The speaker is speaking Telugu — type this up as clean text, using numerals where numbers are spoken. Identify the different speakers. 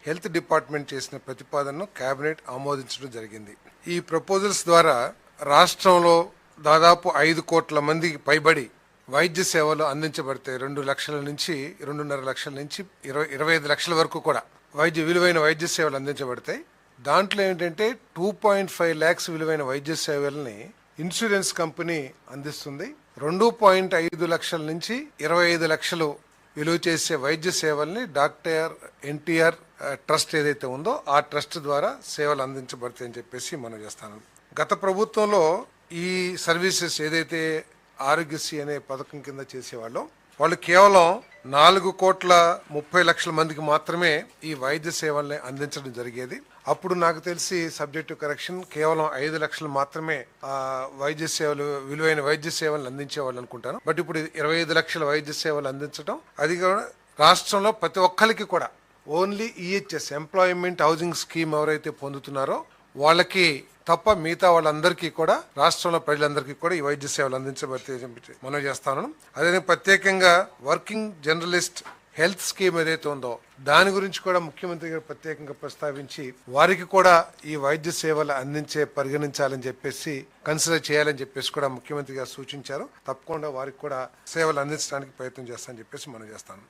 Speaker 1: హెల్త్ డిపార్ట్మెంట్ చేసిన ప్రతిపాదనను కేబినెట్ ఆమోదించడం జరిగింది. ఈ ప్రపోజల్స్ ద్వారా రాష్ట్రంలో దాదాపు 5 కోట్ల మందికి పైబడి వైద్య సేవలు అందించబడతాయి. 2 లక్షల నుంచి 2.5 లక్షల నుంచి 25 లక్షల వరకు కూడా విలువైన వైద్య సేవలు అందించబడతాయి. దాంట్లో ఏంటంటే 2.5 lakhs విలువైన వైద్య సేవల్ని ఇన్సూరెన్స్ కంపెనీ అందిస్తుంది. 2.5 లక్షల నుంచి 25 లక్షలు విలువ చేసే వైద్య సేవల్ని డాక్టర్ ఎన్టీఆర్ ట్రస్ట్ ఏదైతే ఉందో ఆ ట్రస్ట్ ద్వారా సేవలు అందించబడతాయని చెప్పేసి మనం చేస్తాను. గత ప్రభుత్వంలో ఈ సర్వీసెస్ ఏదైతే ఆరోగ్యశ్రీ అనే పథకం కింద చేసేవాళ్ళం, వాళ్ళు కేవలం 4.30 కోట్ల మందికి మాత్రమే ఈ వైద్య సేవల్ని అందించడం జరిగేది. అప్పుడు నాకు తెలిసి సబ్జెక్టివ్ కరెక్షన్ కేవలం 5 లక్షలు మాత్రమే విలువైన వైద్య సేవలను అందించేవాళ్ళు అనుకుంటాను. బట్ ఇప్పుడు 25 లక్షల వైద్య సేవలు అందించడం, అది కూడా రాష్ట్రంలో ప్రతి ఒక్కరికి కూడా only EHS employment housing scheme ఎవరైతే పొందుతున్నారో వాళ్ళకి తప్ప మిగతా వాళ్ళందరికీ కూడా, రాష్ట్రంలో ప్రజలందరికీ కూడా ఈ వైద్య సేవలు అందించబడతాయి మనం చేస్తాను. అదే ప్రత్యేకంగా వర్కింగ్ జర్నలిస్ట్ హెల్త్ స్కీమ్ ఏదైతే ఉందో దాని గురించి కూడా ముఖ్యమంత్రి గారు ప్రత్యేకంగా ప్రస్తావించి వారికి కూడా ఈ వైద్య సేవలు పరిగణించాలని చెప్పేసి, కన్సిడర్ చేయాలని చెప్పేసి కూడా ముఖ్యమంత్రి గారు సూచించారు. తప్పకుండా వారికి కూడా సేవలు అందించడానికి ప్రయత్నం చేస్తానని చెప్పేసి మనం చేస్తాను.